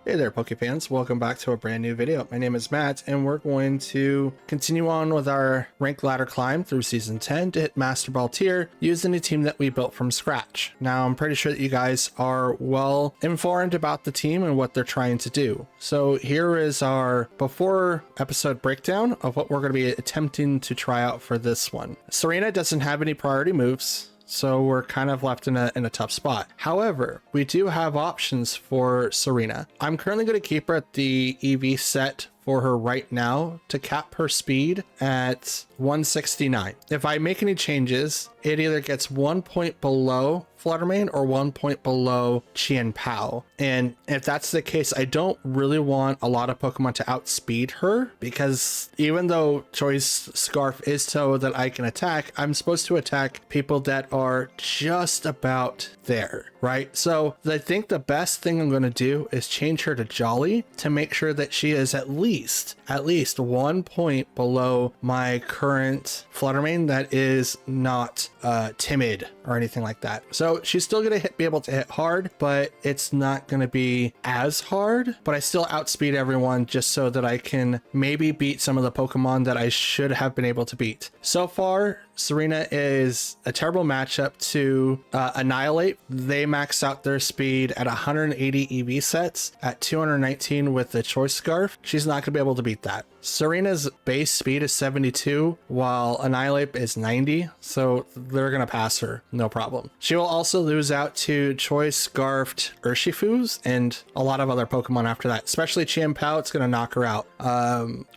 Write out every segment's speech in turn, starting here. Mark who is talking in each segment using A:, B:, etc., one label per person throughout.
A: Hey there, Pokefans. Welcome back to a brand new video. My name is Matt, and we're going to continue on with our rank ladder climb through Season 10 to hit Master Ball tier using a team that we built from scratch. Now, I'm pretty sure that you guys are well informed about the team and what they're trying to do. So here is our before episode breakdown of what we're going to be attempting to try out for this one. Serena doesn't have any priority moves, so we're kind of left in a tough spot. However, we do have options for Serena. I'm currently going to keep her at the EV set for her right now to cap her speed at 169. If I make any changes, it either gets 1 point below Fluttermane or 1 point below Chien-Pao. And if that's the case, I don't really want a lot of Pokemon to outspeed her, because even though Choice Scarf is so that I can attack, I'm supposed to attack people that are just about there, right? So I think the best thing I'm going to do is change her to Jolly to make sure that she is at least 1 point below my current Fluttermane that is not timid or anything like that. So she's still going to be able to hit hard, but it's not going to be as hard, but I still outspeed everyone just so that I can maybe beat some of the Pokemon that I should have been able to beat. So far, Serena is a terrible matchup to Annihilate. They max out their speed at 180 EV sets at 219 with the Choice Scarf. She's not going to be able to beat that. Serena's base speed is 72 while Annihilate is 90, so they're going to pass her, no problem. She will also lose out to Choice Scarfed Urshifus and a lot of other Pokemon after that, especially Chien-Pao. It's going to knock her out.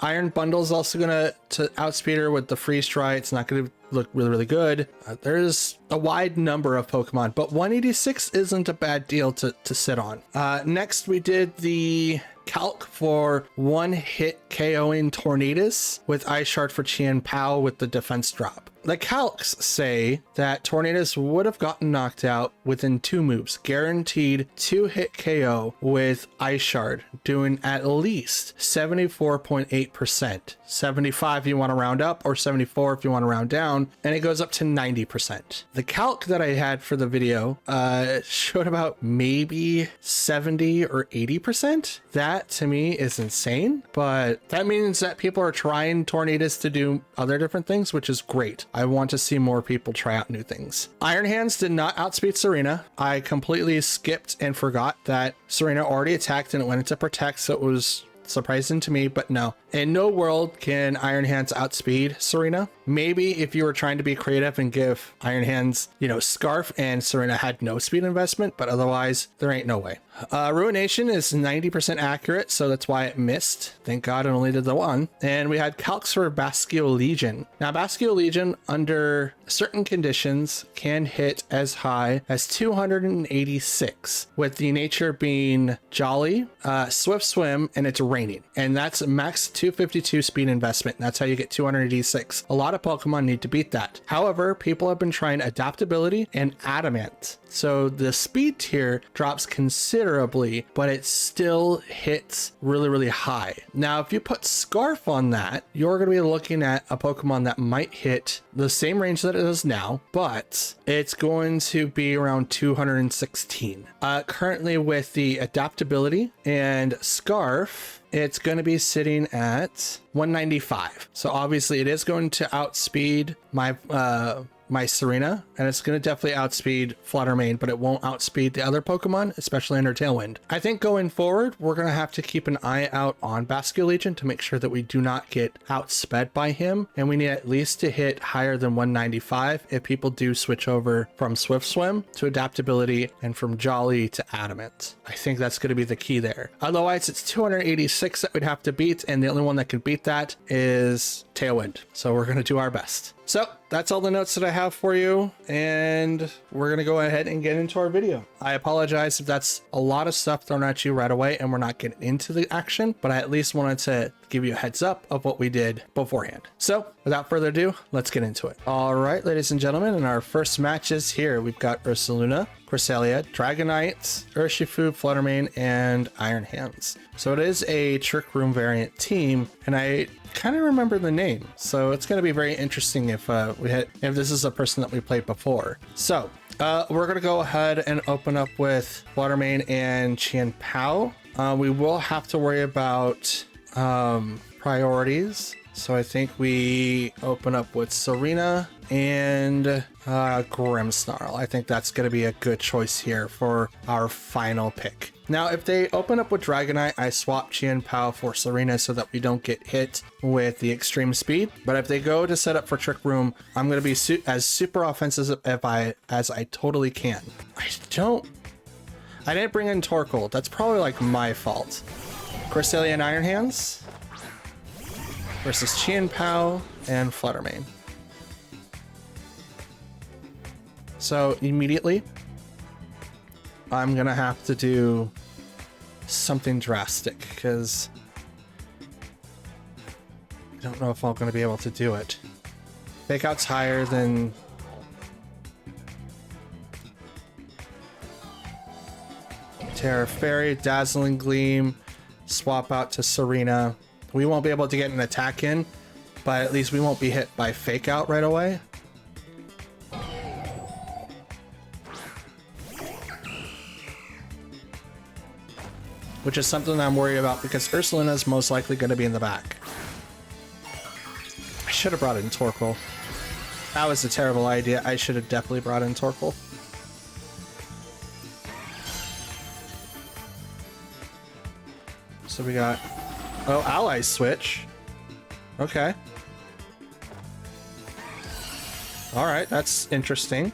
A: Iron Bundle is also going to outspeed her with the Freeze Dry. It's not going to look really good. There's a wide number of Pokemon, but 186 isn't a bad deal to sit on. Next, we did the calc for one hit KOing Tornadus with Ice Shard for Chien-Pao with the defense drop. The calcs say that Tornadus would have gotten knocked out within 2 moves, guaranteed 2-hit KO with Ice Shard, doing at least 74.8%. 75 if you want to round up, or 74 if you want to round down, and it goes up to 90%. The calc that I had for the video showed about maybe 70 or 80%. That to me is insane, but that means that people are trying Tornadus to do other different things, which is great. I want to see more people try out new things. Iron Hands did not outspeed Serena. I completely skipped and forgot that Serena already attacked and it went into Protect, so it was surprising to me, but no. In no world can Iron Hands outspeed Serena. Maybe if you were trying to be creative and give Iron Hands, Scarf, and Serena had no speed investment, but otherwise there ain't no way. Ruination is 90% accurate, so that's why it missed. Thank God it only did the one. And we had calcs for Bastio Legion. Now, Bastio Legion, under certain conditions, can hit as high as 286, with the nature being Jolly, Swift Swim, and it's raining. And that's max 252 speed investment. That's how you get 286. A lot of Pokemon need to beat that. However, people have been trying Adaptability and Adamant. So the speed tier drops considerably, but it still hits really high. Now, if you put Scarf on that, you're going to be looking at a Pokemon that might hit the same range that it is now, but it's going to be around 216. Currently with the Adaptability and Scarf, it's going to be sitting at 195. So obviously it is going to outspeed my Serena, and it's going to definitely outspeed Fluttermane, but it won't outspeed the other Pokemon, especially under Tailwind. I think going forward, we're going to have to keep an eye out on Bastio Legion to make sure that we do not get outsped by him, and we need at least to hit higher than 195 if people do switch over from Swift Swim to Adaptability and from Jolly to Adamant. I think that's going to be the key there. Otherwise, it's 286 that we'd have to beat, and the only one that could beat that is Tailwind. So we're going to do our best. So that's all the notes that I have for you, and we're going to go ahead and get into our video. I apologize if that's a lot of stuff thrown at you right away and we're not getting into the action, but I at least wanted to give you a heads up of what we did beforehand. So without further ado, let's get into it. All right, ladies and gentlemen, and our first match is here. We've got Ursaluna, Cresselia, Dragonite, Urshifu, Fluttermane, and Iron Hands. So it is a Trick Room variant team, and I kind of remember the name, so it's going to be very interesting if this is a person that we played before. So we're going to go ahead and open up with Fluttermane and Chien-Pao. We will have to worry about priorities. So I think we open up with Serena and Grimmsnarl. I think that's going to be a good choice here for our final pick. Now, if they open up with Dragonite, I swap Chien-Pao for Serena so that we don't get hit with the extreme speed. But if they go to set up for Trick Room, I'm going to be as super offensive as I totally can. I didn't bring in Torkoal. That's probably like my fault. Cresselia and Iron Hands versus Chien-Pao and Fluttermane. So immediately, I'm gonna have to do something drastic because I don't know if I'm gonna be able to do it. Fake Out's higher than Terra Fairy, Dazzling Gleam, swap out to Serena. We won't be able to get an attack in, but at least we won't be hit by Fake Out right away. Which is something I'm worried about because Ursaluna is most likely going to be in the back. I should have brought in Torkoal. That was a terrible idea. I should have definitely brought in Torkoal. So we got... Oh, ally switch. Okay. Alright, that's interesting.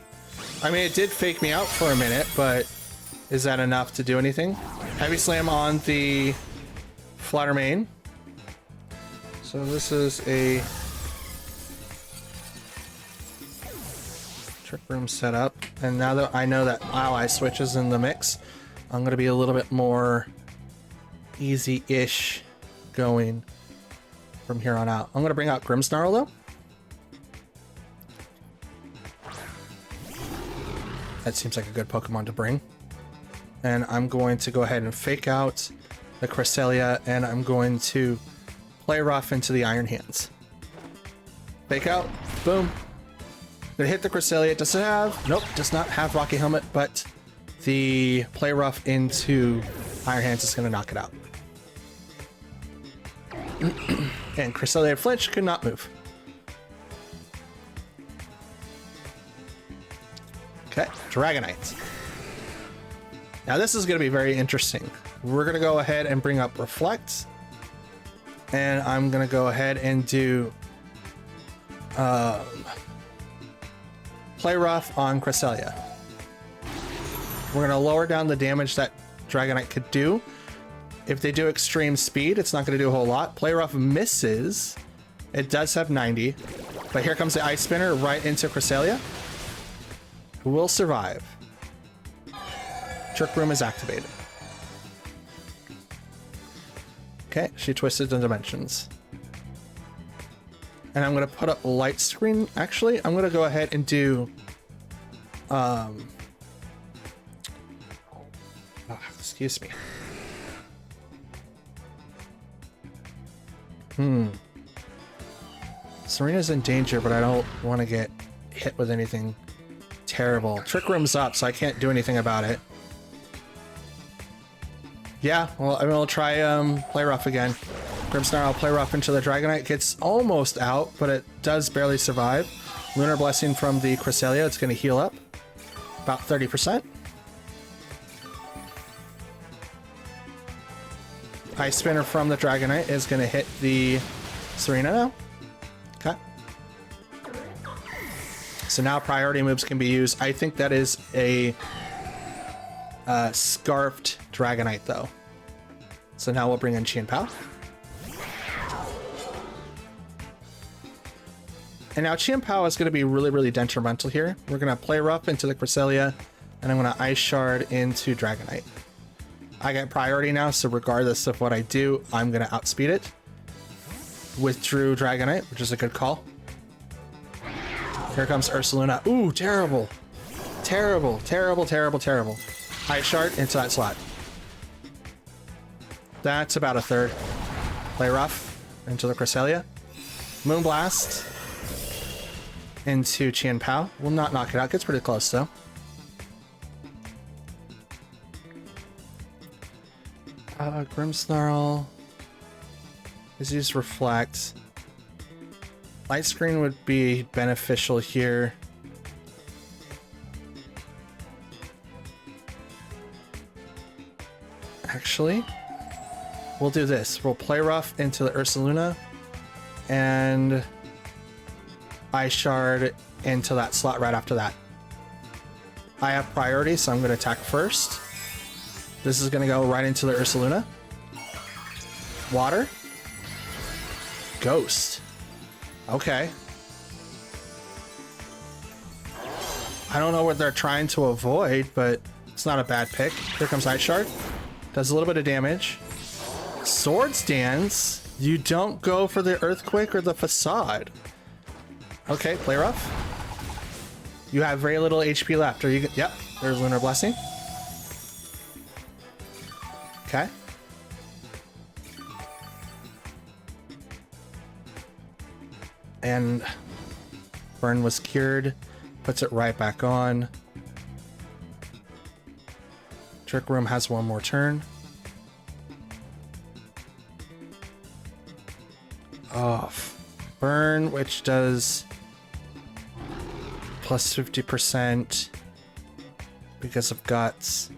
A: I mean, it did fake me out for a minute, but is that enough to do anything? Heavy Slam on the Fluttermane. So this is a Trick Room setup. And now that I know that ally switch is in the mix, I'm going to be a little bit more easy-ish going from here on out. I'm going to bring out Grimmsnarl though. That seems like a good Pokemon to bring. And I'm going to go ahead and Fake Out the Cresselia, and I'm going to Play Rough into the Iron Hands. Fake Out, boom. Gonna hit the Cresselia. Does it have? Nope, does not have Rocky Helmet, but the Play Rough into Iron Hands is gonna knock it out. And Cresselia flinch, could not move. Okay, Dragonite. Now this is going to be very interesting. We're going to go ahead and bring up Reflect. And I'm going to go ahead and do Play Rough on Cresselia. We're going to lower down the damage that Dragonite could do. If they do extreme speed, it's not going to do a whole lot. Play Rough misses. It does have 90. But here comes the Ice Spinner right into Cresselia, who will survive. Trick Room is activated. Okay, she twisted the dimensions. And I'm going to put up Light Screen. Actually, I'm going to go ahead and do... excuse me. Serena's in danger, but I don't want to get hit with anything terrible. Trick Room's up, so I can't do anything about it. Yeah, well, I will try Play Rough again. Grimmsnarl, Play Rough into the Dragonite. Gets almost out, but it does barely survive. Lunar Blessing from the Cresselia. It's going to heal up about 30%. Ice Spinner from the Dragonite is going to hit the Serena now. Okay. So now priority moves can be used. I think that is a Scarfed Dragonite though. So now we'll bring in Chien-Pao. And now Chien-Pao is going to be really, really detrimental here. We're going to Play Rough into the Cresselia, and I'm going to Ice Shard into Dragonite. I get priority now, so regardless of what I do, I'm going to outspeed it. Withdrew Dragonite, which is a good call. Here comes Ursaluna. Ooh, terrible. Terrible, terrible, terrible, terrible. Ice Shard into that slot. That's about a third. Play Rough into the Cresselia. Moonblast into Chien-Pao. Will not knock it out. Gets pretty close though. Grimmsnarl. Let's use Reflect. Light Screen would be beneficial here. Actually, we'll do this. We'll play rough into the Ursaluna and Ice Shard into that slot right after that. I have priority, so I'm going to attack first. This is going to go right into the Ursaluna. Water. Ghost. Okay. I don't know what they're trying to avoid, but it's not a bad pick. Here comes Ice Shard. Does a little bit of damage. Swords Dance. You don't go for the Earthquake or the Facade. Okay, play rough. You have very little HP left. Are you? Yep. There's Lunar Blessing. Okay. And burn was cured. Puts it right back on. Trick Room has one more turn. Off. Burn, which does plus 50% because of Guts.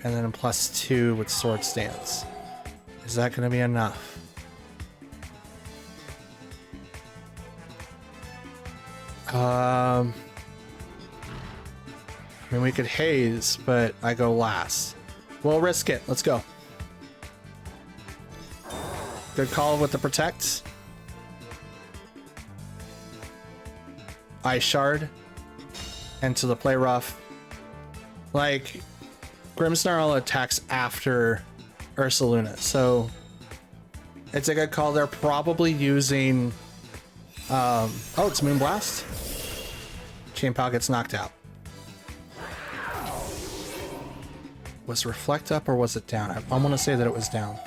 A: And then plus 2 with Sword Stance. Is that going to be enough? I mean, we could haze, but I go last. We'll risk it. Let's go. Good call with the protect. Ice Shard. And to the play rough. Like, Grimmsnarl attacks after Ursaluna, so it's a good call. They're probably using oh, it's Moonblast. Chain Pal gets knocked out. Was Reflect up or was it down? I want to say that it was down.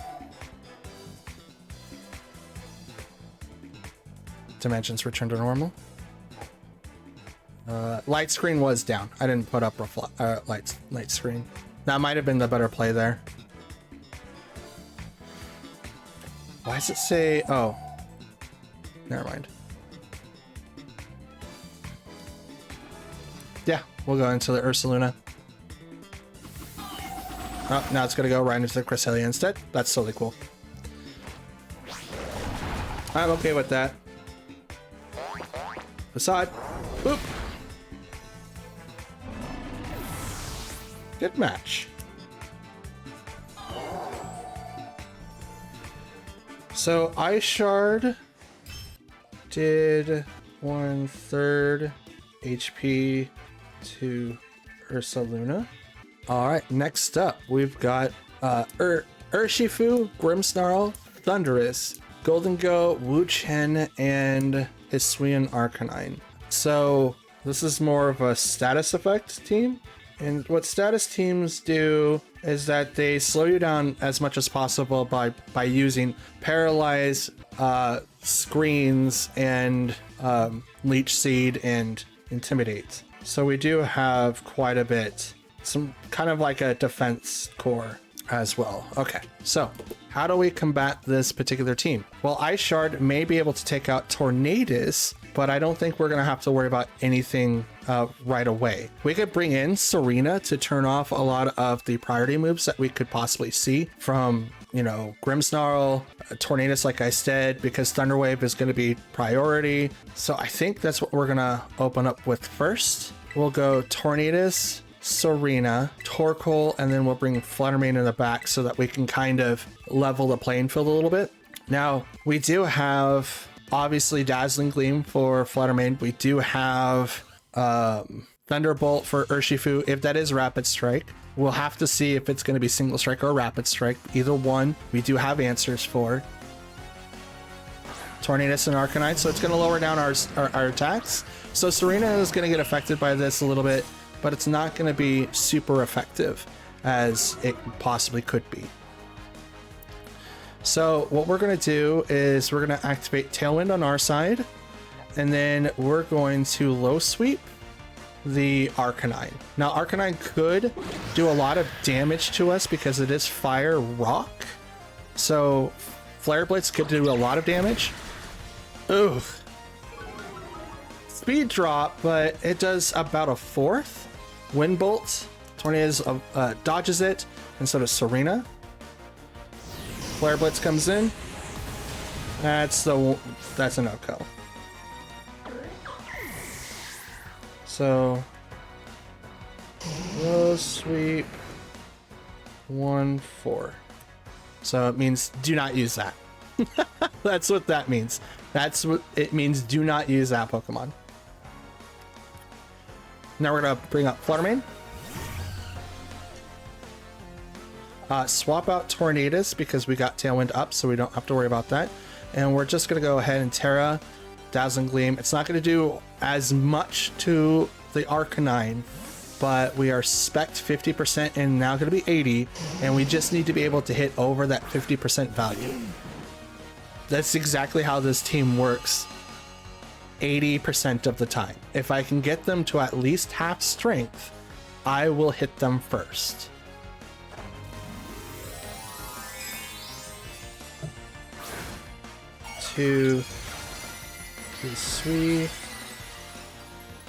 A: Dimensions return to normal. Light Screen was down. I didn't put up light screen. That might have been the better play there. Why does it say? Oh, never mind. Yeah, we'll go into the Ursaluna. Oh, now it's gonna go right into the Cresselia instead. That's totally cool. I'm okay with that. Facade. Boop. Good match. So Ice Shard did 1/3 HP to Ursaluna. All right, next up we've got Urshifu, Grimmsnarl, Thundurus, Golden Go, Wu-Chen, and Hisuian Arcanine. So this is more of a status effect team. And what status teams do is that they slow you down as much as possible by using Paralyze, Screens, and Leech Seed and Intimidate. So we do have quite a bit. Some kind of like a defense core as well. Okay, so how do we combat this particular team? Well, Ice Shard may be able to take out Tornadus, but I don't think we're going to have to worry about anything right away. We could bring in Serena to turn off a lot of the priority moves that we could possibly see from, you know, Grimmsnarl, Tornadus, like I said, because Thunderwave is going to be priority. So I think that's what we're going to open up with first. We'll go Tornadus, Serena, Torkoal, and then we'll bring Fluttermane in the back so that we can kind of level the playing field a little bit. Now, we do have obviously Dazzling Gleam for Fluttermane. We do have Thunderbolt for Urshifu. If that is Rapid Strike, we'll have to see if it's going to be Single Strike or Rapid Strike. Either one, we do have answers for. Tornadus and Arcanine, so it's going to lower down our attacks. So Serena is going to get affected by this a little bit, but it's not going to be super effective as it possibly could be. So what we're going to do is we're going to activate Tailwind on our side, and then we're going to Low Sweep the Arcanine. Now, Arcanine could do a lot of damage to us because it is Fire Rock. So, Flare Blitz could do a lot of damage. Ooh. Speed drop, but it does about a fourth. Wind Bolt. Tornadus dodges it, and so does Serena. Flare Blitz comes in. That's a no-go. So, low sweep 1-4. So it means do not use that. That's what that means. That's what it means. Do not use that Pokemon. Now we're gonna bring up Fluttermane. Swap out Tornadus because we got Tailwind up, so we don't have to worry about that. And we're just gonna go ahead and Terra, Dazzling Gleam. It's not gonna do as much to the Arcanine, but we are spec'd 50% and now gonna be 80, and we just need to be able to hit over that 50% value. That's exactly how this team works 80% of the time. If I can get them to at least half strength, I will hit them first. To the sweet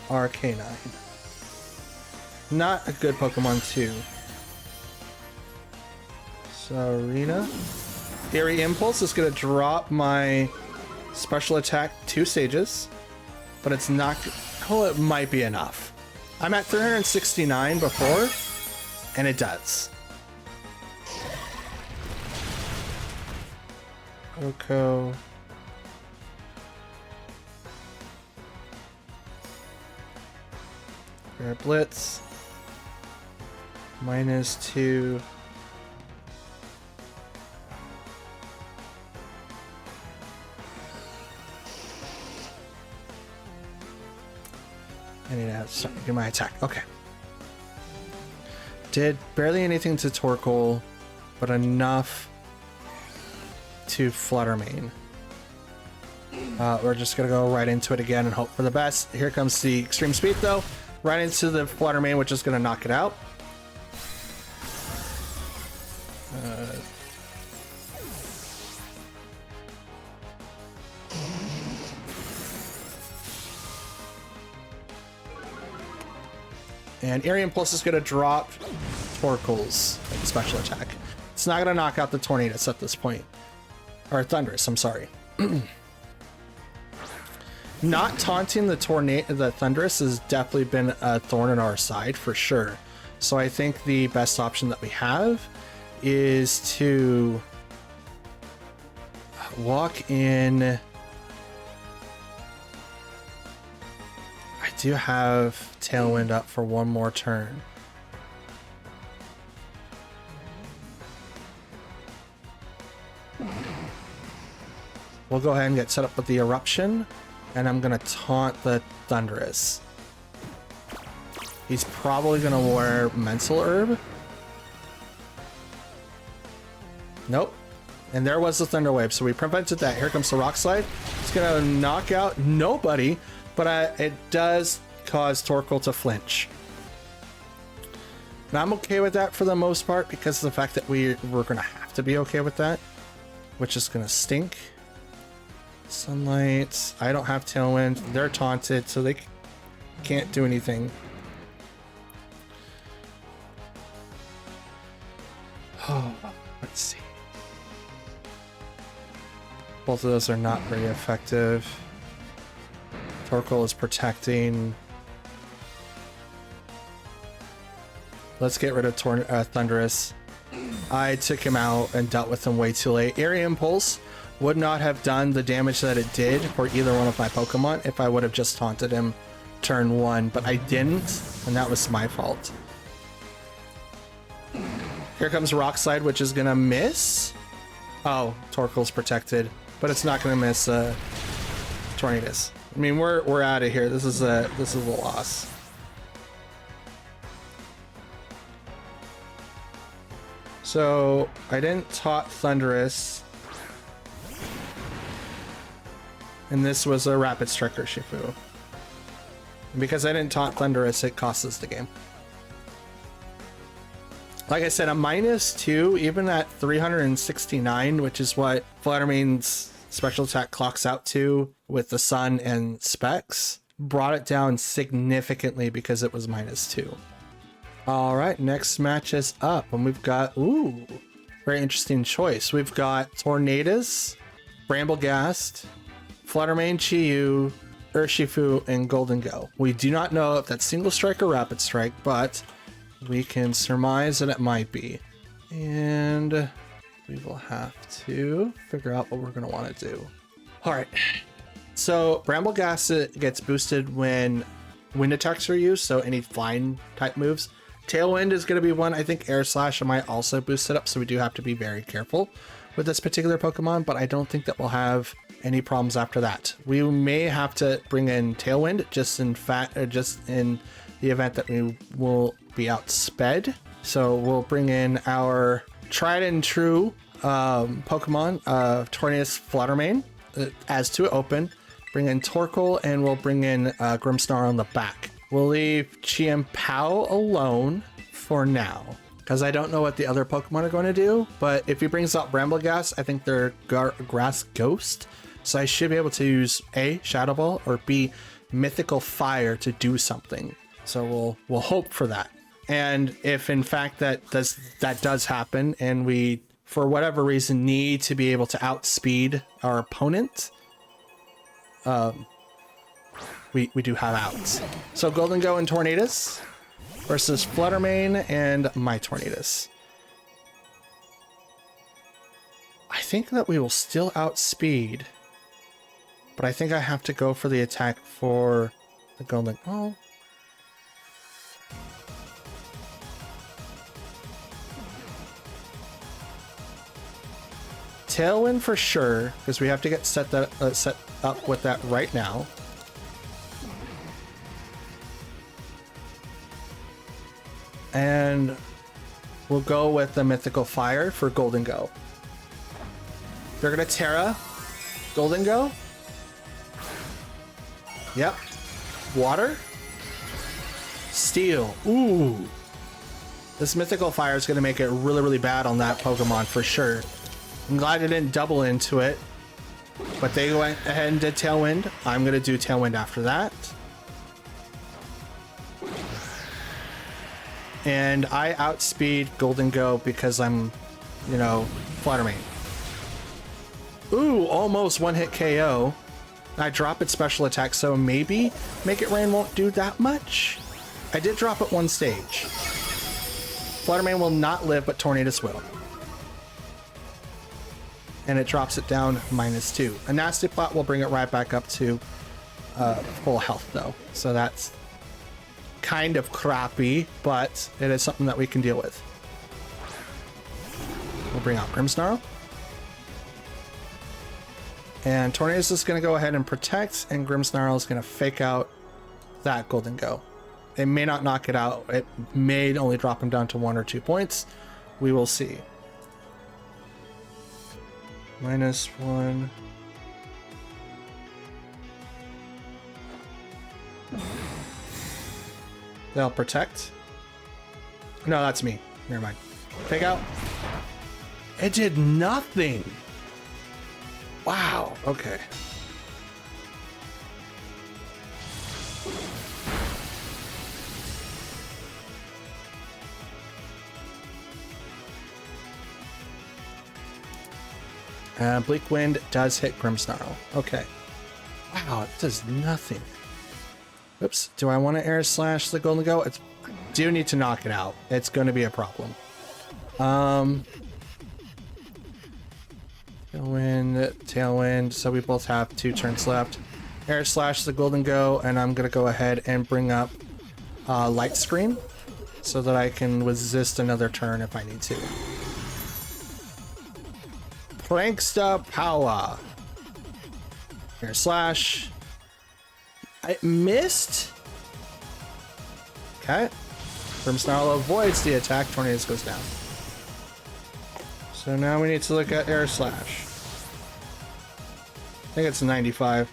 A: Arcanine. Not a good Pokemon too. Serena. Airy Impulse is going to drop my special attack 2 stages, but it's not. Oh, it might be enough. I'm at 369 before, and it does. Oko. Blitz. -2. I need to get my attack. Okay. Did barely anything to Torkoal, but enough to Fluttermane. We're just gonna go right into it again and hope for the best. Here comes the Extreme Speed though. Right into the Fluttermane, which is gonna knock it out. And Airy Impulse is going to drop Torkoal's special attack. It's not going to knock out the Tornadus at this point. Or Thundurus, I'm sorry. Not taunting the Thundurus has definitely been a thorn in our side for sure. So I think the best option that we have is to walk in. I do have Tailwind up for one more turn. We'll go ahead and get set up with the Eruption, and I'm gonna taunt the Thundurus. He's probably gonna wear Mental Herb. Nope. And there was the Thunder Wave, so we prevented that. Here comes the Rock Slide. It's gonna knock out nobody, but it does cause Torkoal to flinch. And I'm okay with that for the most part because of the fact that we're gonna have to be okay with that, which is gonna stink. Sunlight. I don't have Tailwind. They're taunted, so they can't do anything. Oh, let's see. Both of those are not very effective. Torkoal is protecting. Let's get rid of Thundurus. I took him out and dealt with him way too late. Airy Impulse would not have done the damage that it did for either one of my Pokemon if I would have just taunted him turn 1, but I didn't, and that was my fault. Here comes Rock Slide, which is gonna miss. Oh, Torkoal's protected, but it's not gonna miss Tornadus. I mean, we're out of here. This is a loss. So I didn't taunt Thundurus, and this was a Rapid Striker Shifu. And because I didn't taunt Thunderous, it costs us the game. Like I said, a -2, even at 369, which is what Fluttermane's special attack clocks out to with the Sun and Specs, brought it down significantly because it was -2. All right, next match is up, and we've got, ooh, very interesting choice. We've got Tornadus, Bramblegast, Fluttermane, Chi-Yu, Urshifu, and Golden Go. We do not know if that's Single Strike or Rapid Strike, but we can surmise that it might be. And we will have to figure out what we're going to want to do. All right. So Bramblegast gets boosted when wind attacks are used, so any flying type moves. Tailwind is going to be one. I think Air Slash might also boost it up, so we do have to be very careful with this particular Pokemon, but I don't think that we'll have any problems after that. We may have to bring in Tailwind just in the event that we will be outsped. So we'll bring in our tried and true Pokemon, Tornadus, Fluttermane, as to open. Bring in Torkoal, and we'll bring in Grimmsnarl on the back. We'll leave Chien-Pao alone for now, because I don't know what the other Pokemon are going to do. But if he brings out Bramblegast, I think they're Grass Ghost. So I should be able to use A, Shadow Ball, or B, Mythical Fire to do something. So we'll hope for that. And if in fact that does happen, and we, for whatever reason, need to be able to outspeed our opponent, we do have outs. So Golden Go and Tornadus versus Fluttermane and my Tornadus. I think that we will still outspeed, but I think I have to go for the attack for the Golden. Oh. Tailwind for sure, because we have to get set up with that right now. And we'll go with the Mythical Fire for Golden Go. They're gonna Terra Golden Go. Yep. Water. Steel. Ooh. This Mythical Fire is gonna make it really, really bad on that Pokemon for sure. I'm glad I didn't double into it, but they went ahead and did Tailwind. I'm going to do Tailwind after that. And I outspeed Golden Go because I'm, you know, Fluttermane. Ooh, almost one-hit KO. I drop its special attack, so maybe Make It Rain won't do that much. I did drop it one stage. Fluttermane will not live, but Tornadus will. And it drops it down -2. A Nasty Plot will bring it right back up to full health though. So that's kind of crappy, but it is something that we can deal with. We'll bring out Grimmsnarl. And Tornadus is going to go ahead and protect, and Grimmsnarl is going to fake out that Golden Go. It may not knock it out. It may only drop him down to 1 or 2 points. We will see. -1. They'll protect. No, that's me. Never mind. Take out. It did nothing. Wow. Okay. Bleak Wind does hit Grimmsnarl. Okay. Wow, it does nothing. Oops. Do I want to Air Slash the Golden Go? I do need to knock it out. It's going to be a problem. Tailwind. So we both have 2 turns left. Air Slash the Golden Go, and I'm going to go ahead and bring up Light Screen so that I can resist another turn if I need to. Prankster Power. Air Slash. I missed. Okay. Grimmsnarl avoids the attack. Tornadus goes down. So now we need to look at Air Slash. I think it's 95.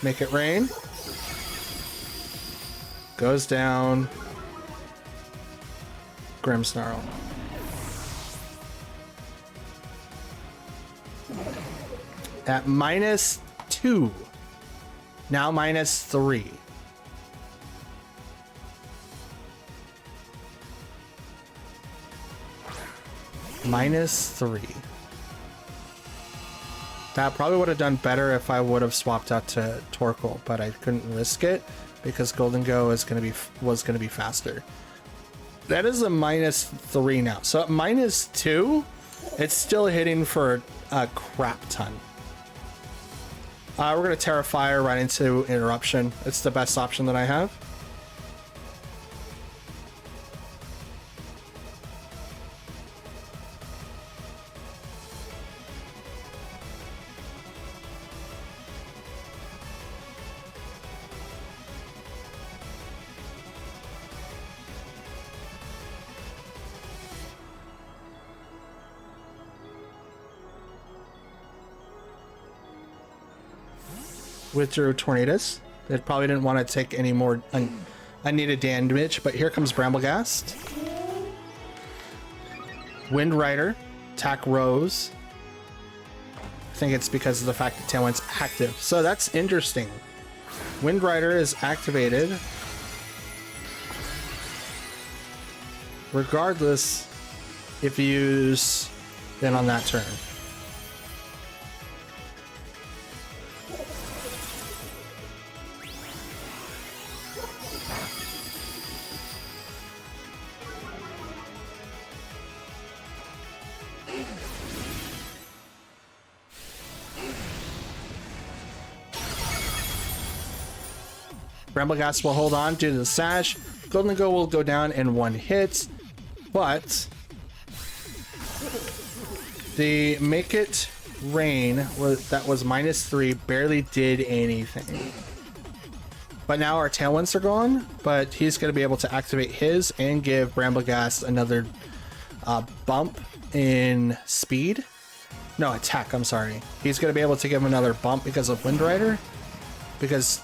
A: Make it rain. Goes down. Grimmsnarl. At -2. Now -3. -3. That probably would have done better if I would have swapped out to Torkoal, but I couldn't risk it because Golden Go was gonna be faster. That is a -3 now. So at -2, it's still hitting for a crap ton. We're gonna Terra Fire right into Interruption. It's the best option that I have. Withdrew Tornadus. It probably didn't want to take any more unneeded damage, but here comes Bramblegast. Wind Rider, attack Rose. I think it's because of the fact that Tailwind's active. So that's interesting. Wind Rider is activated regardless if you use it on that turn. Bramblegast will hold on due to the sash. Golden Go will go down in 1 hit, but the Make It Rain that was -3 barely did anything. But now our Tailwinds are gone, but he's going to be able to activate his and give Bramblegast another bump in speed. No, attack, I'm sorry. He's going to be able to give him another bump because of Wind Rider, because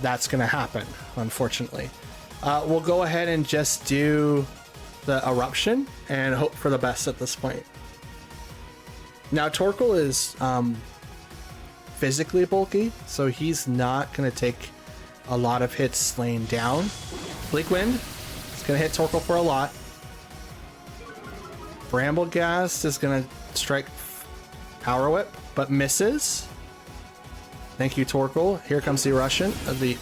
A: that's going to happen, unfortunately. We'll go ahead and just do the Eruption and hope for the best at this point. Now, Torkoal is physically bulky, so he's not going to take a lot of hits laying down. Bleak Wind is going to hit Torkoal for a lot. Bramblegast is going to strike Power Whip, but misses. Thank you, Torkoal. Here comes the Eruption. The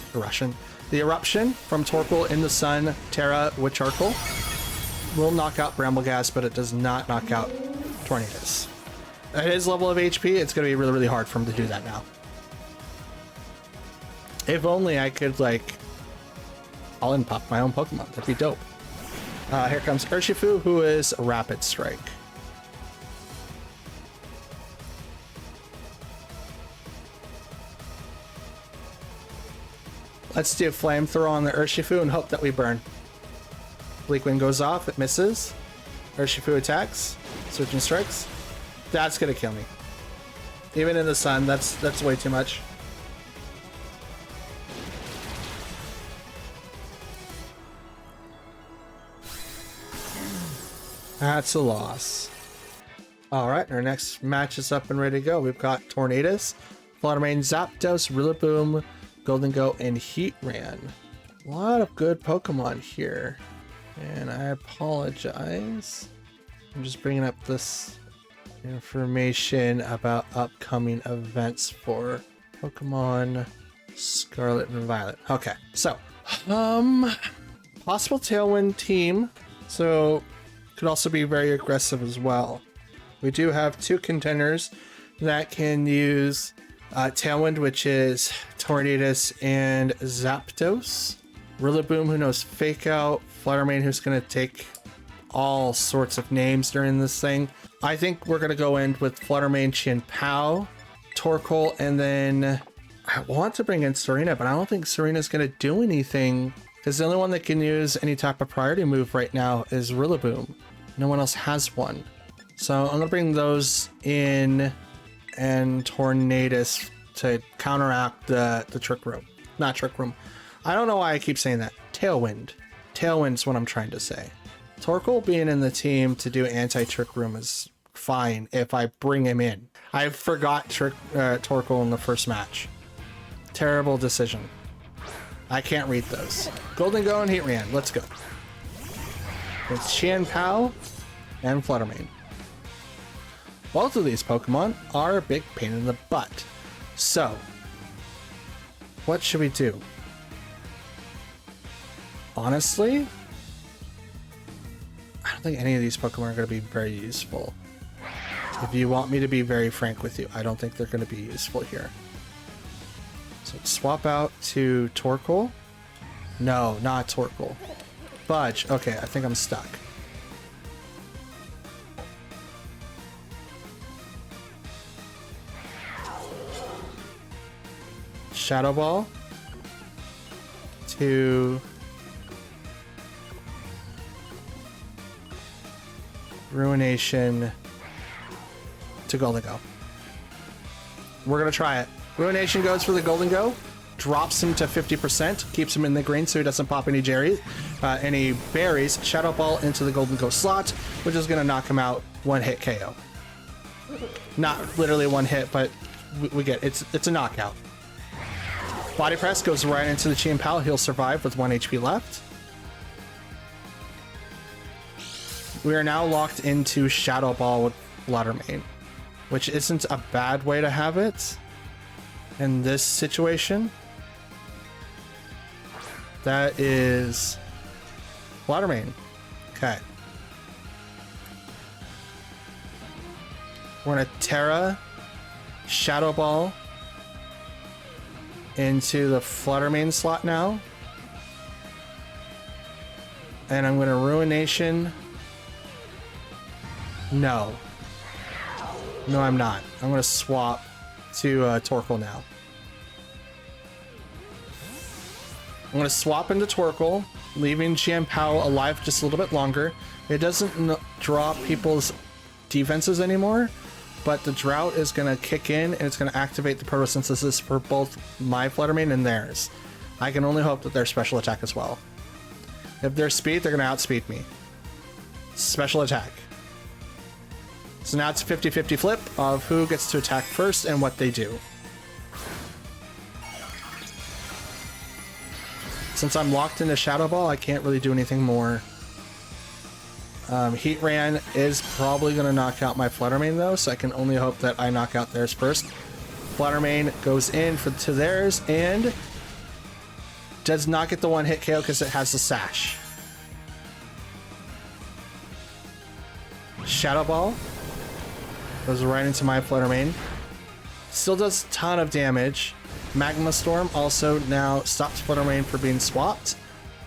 A: Eruption from Torkoal in the Sun, Terra with Charcoal. Will knock out Bramblegast, but it does not knock out Tornadus. At his level of HP, it's going to be really, really hard for him to do that now. If only I could, like, all-in pop my own Pokemon. That'd be dope. Here comes Urshifu, who is Rapid Strike. Let's do Flamethrower on the Urshifu and hope that we burn. Bleak Wind goes off, it misses. Urshifu attacks, Surgeon strikes. That's gonna kill me. Even in the sun, that's way too much. That's a loss. Alright, our next match is up and ready to go. We've got Tornadus, Fluttermane, Zapdos, Rillaboom, Golden Go, and Heatran. A lot of good Pokemon here. And I apologize. I'm just bringing up this information about upcoming events for Pokemon Scarlet and Violet. Okay, so possible Tailwind team, so could also be very aggressive as well. We do have 2 contenders that can use Tailwind, which is Tornadus and Zapdos. Rillaboom, who knows Fake Out. Fluttermane, who's going to take all sorts of names during this thing. I think we're going to go in with Fluttermane, Chien-Pao, Torkoal, and then I want to bring in Serena, but I don't think Serena's going to do anything because the only one that can use any type of priority move right now is Rillaboom. No one else has one. So I'm going to bring those in and Tornadus to counteract the Trick Room. Not Trick Room. I don't know why I keep saying that. Tailwind. Tailwind's what I'm trying to say. Torkoal being in the team to do anti-Trick Room is fine if I bring him in. I forgot Torkoal in the first match. Terrible decision. I can't read those. Golden Go and Heatran. Let's go. It's Qianpao and Fluttermane. Both of these Pokemon are a big pain in the butt. So, what should we do? Honestly, I don't think any of these Pokemon are going to be very useful. If you want me to be very frank with you, I don't think they're going to be useful here. So swap out to Torkoal. No, not Torkoal. Fudge. Okay, I think I'm stuck. Shadow Ball to Ruination to Golden Go. We're gonna try it. Ruination goes for the Golden Go, drops him to 50%, keeps him in the green so he doesn't pop any any berries. Shadow Ball into the Golden Go slot, which is gonna knock him out. One hit KO. Not literally one hit, but we get it's a knockout. Body Press goes right into the Qianpao. He'll survive with 1 HP left. We are now locked into Shadow Ball with Fluttermane, which isn't a bad way to have it in this situation. That is Fluttermane. Okay. We're gonna Terra, Shadow Ball into the Fluttermane slot now. And I'm gonna Ruination. No. No, I'm not. I'm gonna swap to Torkoal now. I'm gonna swap into Torkoal, leaving Qianpao alive just a little bit longer. It doesn't drop people's defenses anymore, but the Drought is gonna kick in and it's gonna activate the photosynthesis for both my Fluttermane and theirs. I can only hope that they're special attack as well. If they're speed, they're gonna outspeed me. Special attack. So now it's a 50-50 flip of who gets to attack first and what they do. Since I'm locked into Shadow Ball, I can't really do anything more. Heatran is probably going to knock out my Fluttermane though, so I can only hope that I knock out theirs first. Fluttermane goes in to theirs and does not get the one hit KO because it has the Sash. Shadow Ball goes right into my Fluttermane. Still does a ton of damage. Magma Storm also now stops Fluttermane for being swapped,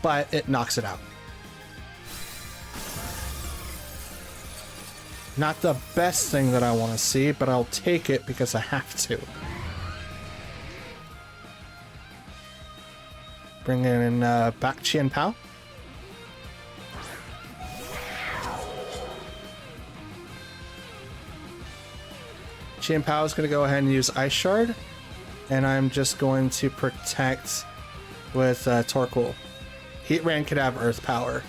A: but it knocks it out. Not the best thing that I want to see, but I'll take it because I have to. Bring in back Qianpao. Qianpao is going to go ahead and use Ice Shard, and I'm just going to protect with Torkoal. Heatran could have Earth Power.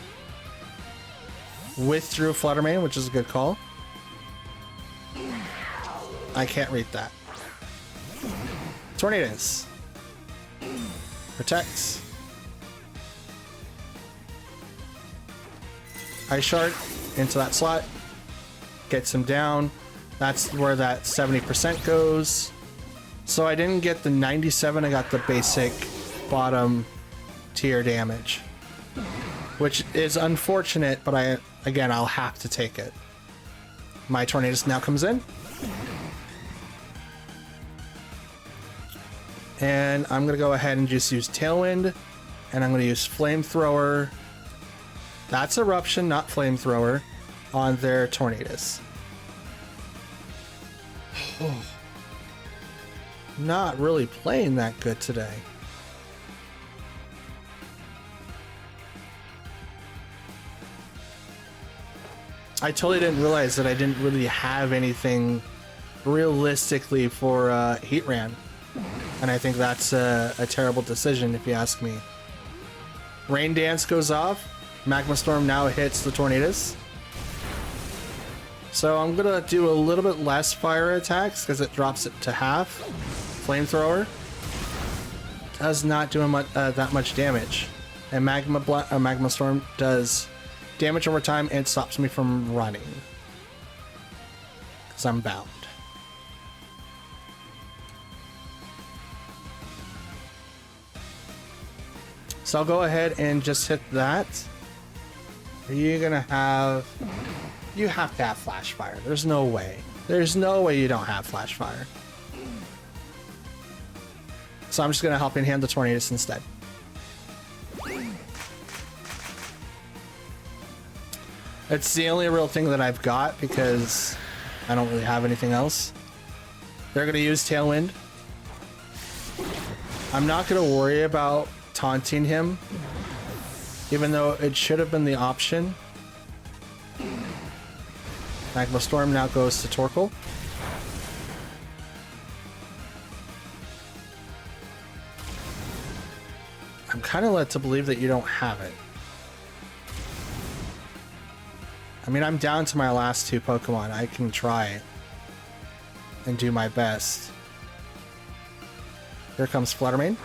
A: Withdrew Fluttermane, which is a good call. I can't read that. Tornadus. Protects. Ice Shard into that slot. Gets him down. That's where that 70% goes. So I didn't get the 97, I got the basic bottom tier damage. Which is unfortunate, but I'll have to take it. My Tornadus now comes in. And I'm going to go ahead and just use Tailwind. And I'm going to use Flamethrower. That's Eruption, not Flamethrower, on their Tornadus. Not really playing that good today. I totally didn't realize that I didn't really have anything realistically for Heatran. And I think that's a terrible decision if you ask me. Rain Dance goes off. Magma Storm now hits the Tornadus. So I'm gonna do a little bit less fire attacks because it drops it to half. Flamethrower does not do that much damage. And Magma Storm does damage over time and stops me from running. Because I'm bound. So I'll go ahead and just hit that. Are you gonna have... You have to have Flash Fire. There's no way. There's no way you don't have Flash Fire. So I'm just gonna help hand the Tornadus instead. It's the only real thing that I've got because I don't really have anything else. They're gonna use Tailwind. I'm not gonna worry about taunting him, even though it should have been the option. Magma Storm now goes to Torkoal. I'm kind of led to believe that you don't have it. I mean, I'm down to my last two Pokemon. I can try and do my best. Here comes Fluttermane.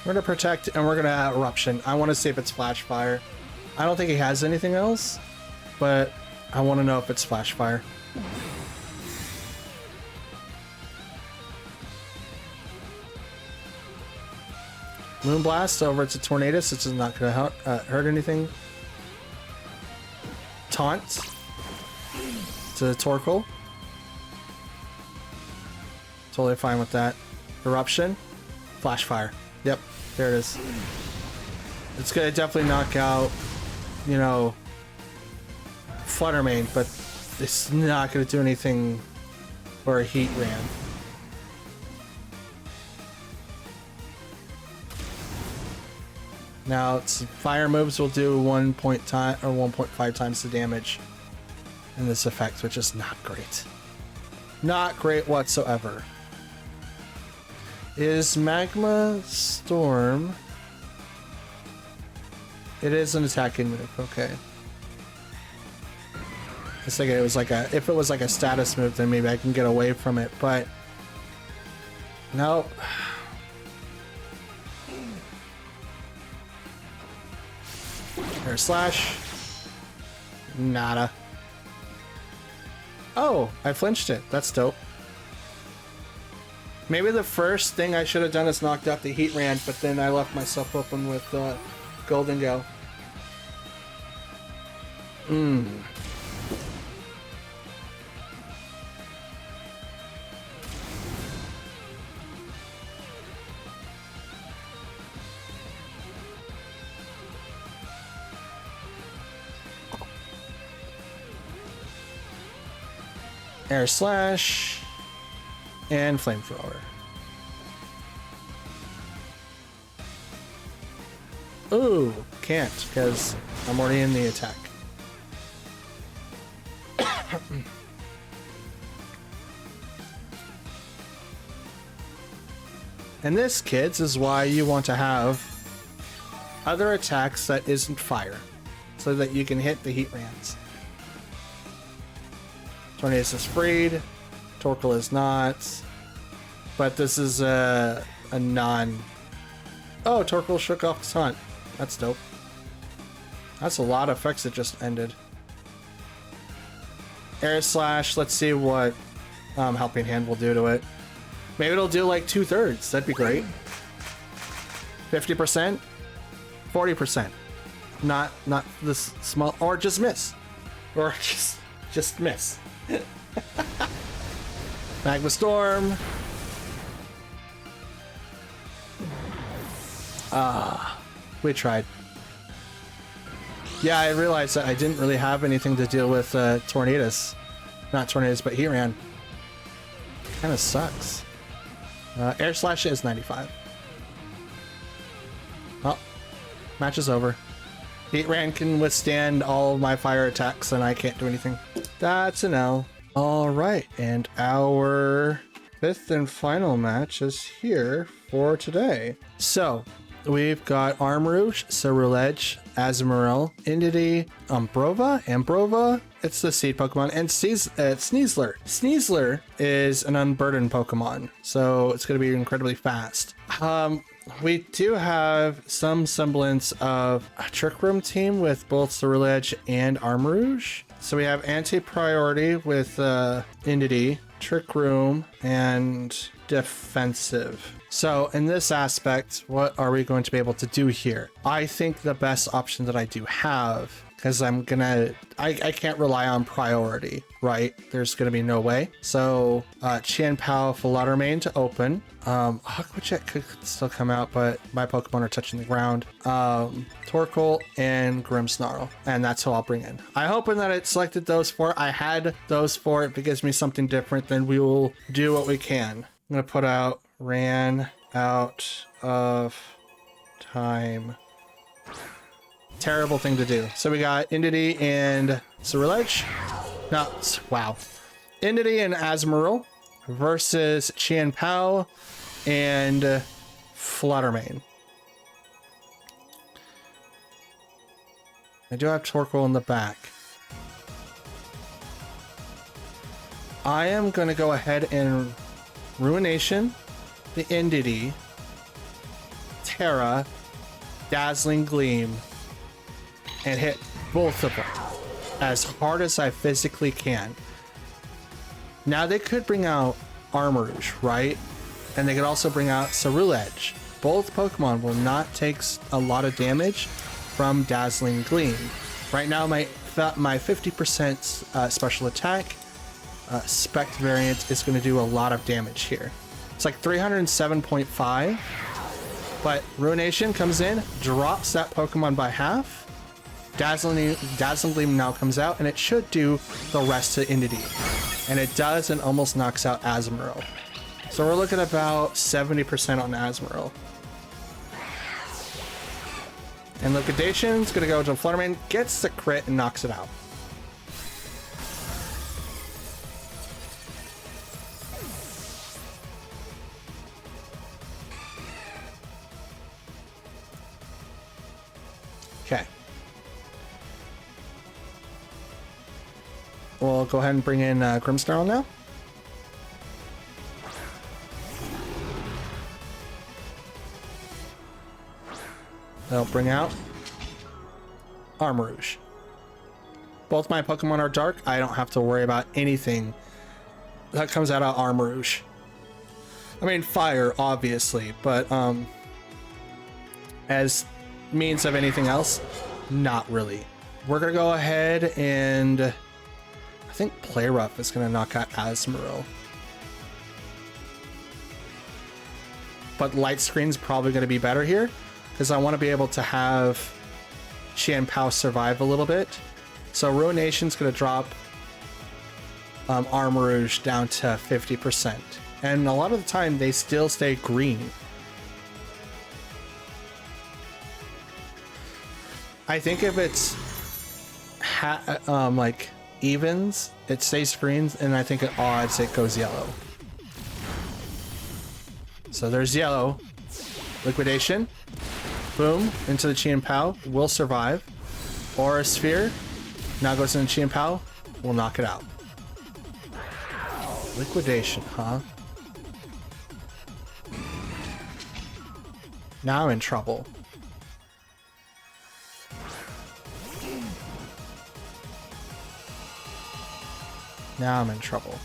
A: We're going to Protect, and we're going to Eruption. I want to see if it's Flash Fire. I don't think he has anything else, but I want to know if it's Flash Fire. Moonblast over to Tornadus. This is not going to hurt anything. Taunt to Torkoal. Totally fine with that. Eruption. Flash Fire. Yep, there it is. It's going to definitely knock out, you know, Fluttermane, but it's not going to do anything for a Heat Ram. Now, its fire moves will do 1.5 times the damage in this effect, which is not great. Not great whatsoever. Is Magma Storm... It is an attacking move, okay. I was thinking it was like a... If it was like a status move, then maybe I can get away from it, but... Nope. Air Slash. Nada. Oh, I flinched it. That's dope. Maybe the first thing I should have done is knocked out the Heat Rand, but then I left myself open with Golden Go. Air Slash and Flamethrower. Ooh, can't because I'm already in the attack. And this, kids, is why you want to have other attacks that isn't fire, so that you can hit the Heat Rands. Tornadus is freed. Torkoal is not. But this is a non... Oh, Torkoal shook off his hunt. That's dope. That's a lot of effects that just ended. Air Slash. Let's see what Helping Hand will do to it. Maybe it'll do like 2/3. That'd be great. 50%? 40%. Not this small... Or just miss. Or just miss. Magma Storm. We tried. Yeah, I realized that I didn't really have anything to deal with Tornadus. Not Tornadus, but Heatran. Kind of sucks. Air Slash is 95. Well, match is over. Heatran can withstand all of my fire attacks and I can't do anything. That's an L. All right, and our fifth and final match is here for today. So we've got Armarouge, Ceruledge, Azumarill, Entity, Ambrova, it's the seed Pokemon, and Sneasler. Sneasler is an unburdened Pokemon, so it's going to be incredibly fast. We do have some semblance of a Trick Room team with both Ceruledge and Armarouge. So we have anti-priority with Entity, Trick Room, and defensive. So in this aspect, what are we going to be able to do here? I think the best option that I do have, because I can't rely on priority, right? There's gonna be no way. So Chien-Pao, Fluttermane to open. Aquajet could still come out, but my Pokemon are touching the ground. Torkoal and Grimmsnarl, and that's who I'll bring in. I'm hoping that it selected those four. I had those four. If it gives me something different, then we will do what we can. I'm gonna put out ran out of time. Terrible thing to do. So we got Entity and Ceruledge. No, wow. Entity and Azumarill versus Chien-Pao and Fluttermane. I do have Torkoal in the back. I am going to go ahead and Ruination, the Entity, Terra, Dazzling Gleam, and hit both of them as hard as I physically can. Now they could bring out Armarouge, right? And they could also bring out Ceruledge. Both Pokemon will not take a lot of damage from Dazzling Gleam. Right now my 50% special attack spec variant is going to do a lot of damage here. It's like 307.5, but Ruination comes in, drops that Pokemon by half. Dazzling Gleam now comes out, and it should do the rest to Entity. And it does, and almost knocks out Azumarill. So we're looking at about 70% on Azumarill. And Liquidation's gonna go to Fluttermane, gets the crit, and knocks it out. Okay. We'll go ahead and bring in Grimmsnarl now. They'll bring out Armarouge. Both my Pokemon are dark. I don't have to worry about anything that comes out of Armarouge. I mean, fire, obviously, but as means of anything else, not really. We're gonna go ahead and I think Play Rough is gonna knock out Azumarill. But Light Screen's probably gonna be better here because I want to be able to have Chien-Pao survive a little bit. So Ruination's gonna drop Armarouge down to 50%. And a lot of the time they still stay green. I think if it's like evens, it stays green, and I think at odds it goes yellow. So there's yellow. Liquidation. Boom. Into the Chien-Pao. Will survive. Aura Sphere. Now goes into Chien-Pao. Will knock it out. Liquidation, huh? Now I'm in trouble. Now I'm in trouble.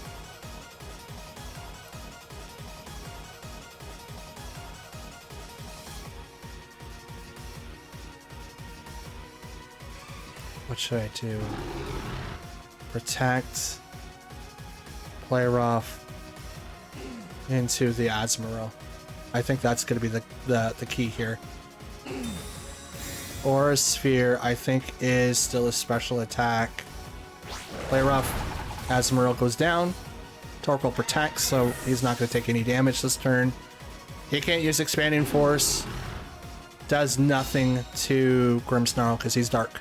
A: What should I do? Protect. Play rough into the Azumarill. I think that's going to be the key here. Aura Sphere, I think, is still a special attack. Play rough. Azumarill goes down. Torkoal protects, so he's not going to take any damage this turn. He can't use Expanding Force. Does nothing to Grimmsnarl because he's dark.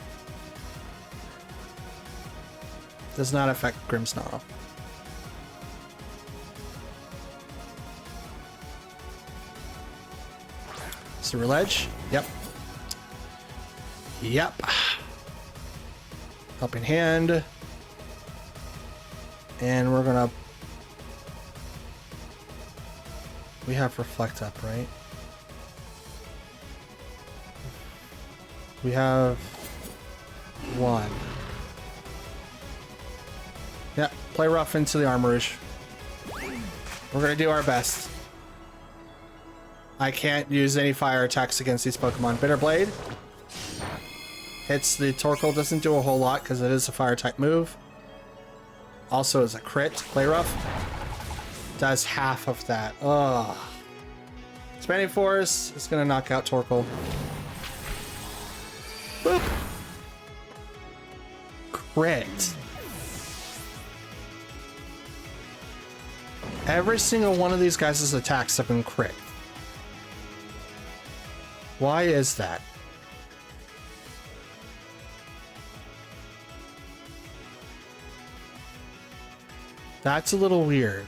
A: Does not affect Grimmsnarl. Sewer Ledge. Yep. Yep. Helping Hand. And we're gonna... We have Reflect up, right? We have 1. Yeah, play rough into the Armourouge. We're gonna do our best. I can't use any fire attacks against these Pokemon. Bitter Blade hits the Torkoal, doesn't do a whole lot because it is a fire type move. Also is a crit. Play rough does half of that. Ugh. Expanding Force is gonna knock out Torkoal. Boop. Crit. Every single one of these guys' attacks have been crit. Why is that? That's a little weird.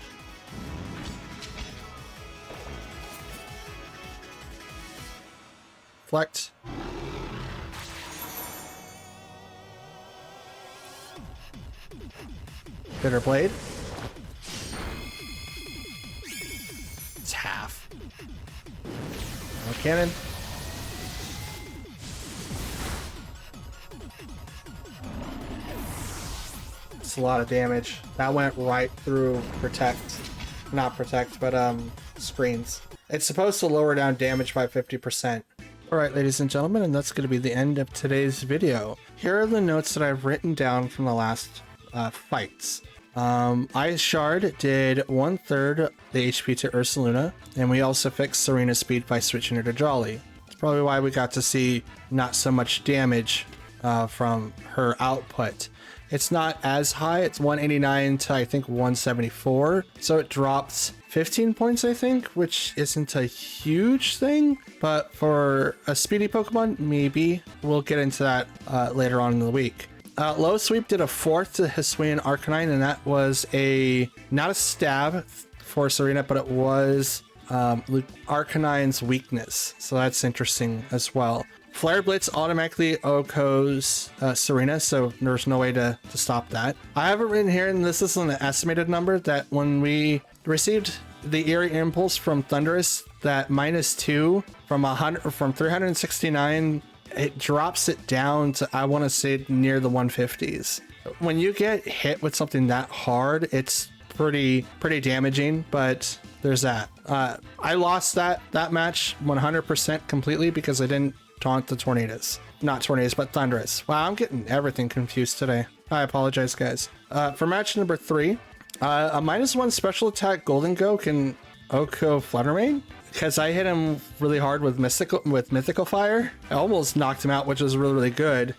A: Reflect. Bitter Blade. It's half. Cannon. It's a lot of damage. That went right through Protect. Not Protect, but screens. It's supposed to lower down damage by 50%. Alright, ladies and gentlemen, and that's going to be the end of today's video. Here are the notes that I've written down from the last fights. Ice Shard did 1/3 the HP to Ursaluna, and we also fixed Serena's speed by switching her to Jolly. That's probably why we got to see not so much damage from her output. It's not as high, it's 189 to I think 174, so it drops 15 points I think, which isn't a huge thing, but for a speedy Pokemon, maybe. We'll get into that later on in the week. Low Sweep did a 4th to Hisuian Arcanine, and that was not a stab for Serena, but it was Arcanine's weakness, so that's interesting as well. Flare Blitz automatically OHKOs Serena, so there's no way to stop that. I have it written here, and this is an estimated number, that when we received the Eerie Impulse from Thundurus, that -2 from 369, it drops it down to, I want to say, near the 150s. When you get hit with something that hard, it's pretty damaging, but there's that. I lost that match 100% completely because I didn't taunt the Tornadus. Not Tornadus, but Thundurus. Wow, I'm getting everything confused today. I apologize, guys. For match number 3, a -1 special attack Golden Go can OHKO Fluttermane, because I hit him really hard with Mythical Fire. I almost knocked him out, which was really good.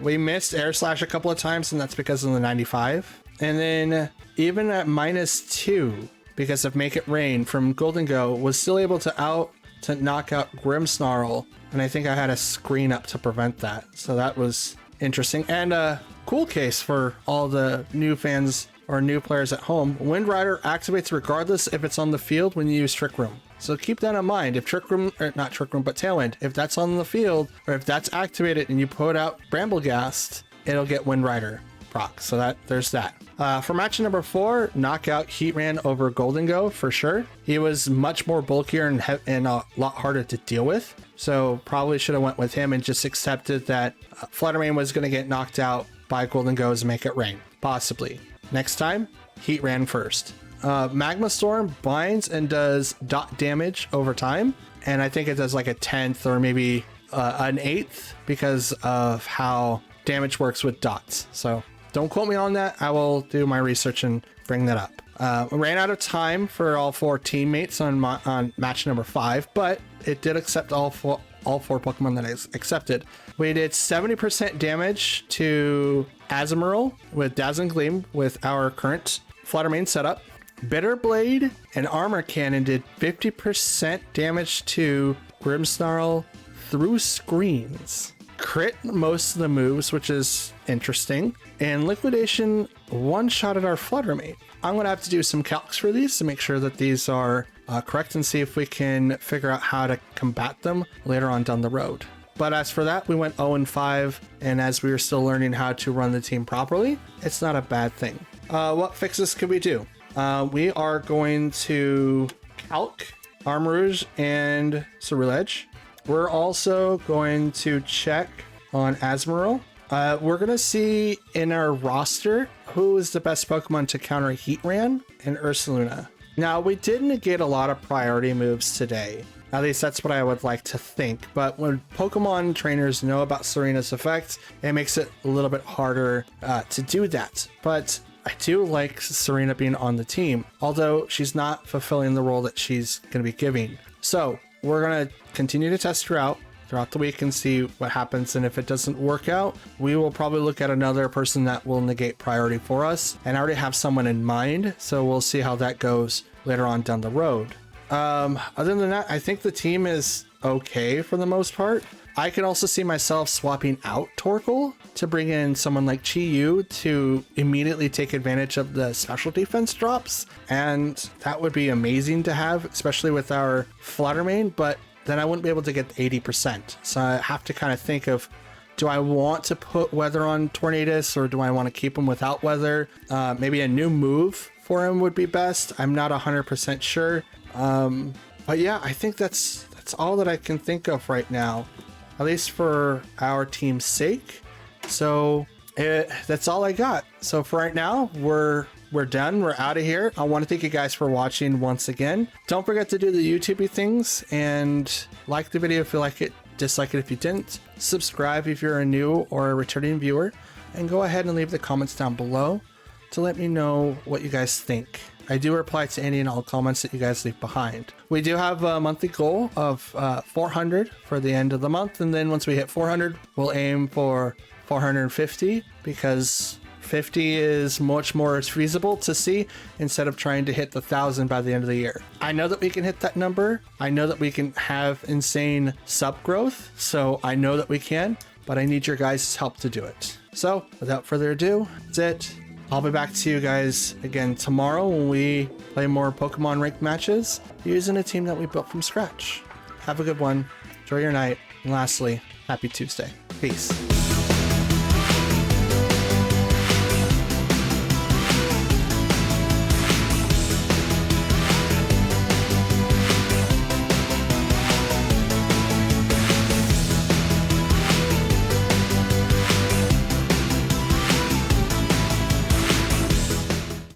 A: We missed Air Slash a couple of times, and that's because of the 95. And then even at -2, because of Make It Rain from Golden Go, was still able to knock out Grimmsnarl, and I think I had a screen up to prevent that, so that was interesting. And a cool case for all the new fans or new players at home: Wind Rider activates regardless if it's on the field when you use Trick Room. So keep that in mind. If Trick Room, or not Trick Room, but Tailwind, if that's on the field, or if that's activated and you put out Bramblegast, it'll get Wind Rider proc. So there's that. For match number 4, knockout Heatran over Golden Go for sure. He was much more bulkier and a lot harder to deal with. So probably should have went with him and just accepted that Fluttermane was going to get knocked out by Golden Go's and Make It Rain. Possibly. Next time, Heatran first. Magma Storm binds and does dot damage over time. And I think it does like a 10th or maybe an 8th because of how damage works with dots. So don't quote me on that. I will do my research and bring that up. Ran out of time for all 4 teammates on match number 5, but it did accept all four Pokemon that is accepted. We did 70% damage to Azumarill with Dazzling Gleam with our current Fluttermane setup. Bitter Blade and Armor Cannon did 50% damage to Grimmsnarl, through screens, crit most of the moves, which is interesting, and liquidation one-shotted our Fluttermate. I'm going to have to do some calcs for these to make sure that these are correct and see if we can figure out how to combat them later on down the road. But as for that, we went 0-5, and as we are still learning how to run the team properly, it's not a bad thing. What fixes could we do? We are going to calc Armarouge and Ceruledge. We're also going to check on Azumarill. We're going to see in our roster who is the best Pokemon to counter Heatran and Ursaluna. Now, we did negate a lot of priority moves today. At least that's what I would like to think. But when Pokemon trainers know about Serena's effects, it makes it a little bit harder to do that. But I do like Serena being on the team, although she's not fulfilling the role that she's going to be giving. So we're going to continue to test her out throughout the week and see what happens. And if it doesn't work out, we will probably look at another person that will negate priority for us. And I already have someone in mind, so we'll see how that goes later on down the road. Other than that, I think the team is okay for the most part. I can also see myself swapping out Torkoal to bring in someone like Chi-Yu to immediately take advantage of the special defense drops. And that would be amazing to have, especially with our Fluttermane, but then I wouldn't be able to get 80%. So I have to kind of think of, do I want to put Weather on Tornadus or do I want to keep him without Weather? Maybe a new move for him would be best. I'm not 100% sure. But yeah, I think that's all that I can think of right now, at least for our team's sake. So that's all I got. So for right now, we're done. We're out of here. I want to thank you guys for watching once again. Don't forget to do the YouTubey things and like the video if you like it, dislike it if you didn't, subscribe if you're a new or a returning viewer, and go ahead and leave the comments down below to let me know what you guys think. I do reply to any and all comments that you guys leave behind. We do have a monthly goal of 400 for the end of the month, and then once we hit 400, we'll aim for 450 because 50 is much more feasible to see instead of trying to hit the 1,000 by the end of the year. I know that we can hit that number. I know that we can have insane sub growth, so I know that we can, but I need your guys' help to do it. So without further ado, that's it. I'll be back to you guys again tomorrow when we play more Pokemon ranked matches using a team that we built from scratch. Have a good one. Enjoy your night. And lastly, happy Tuesday. Peace.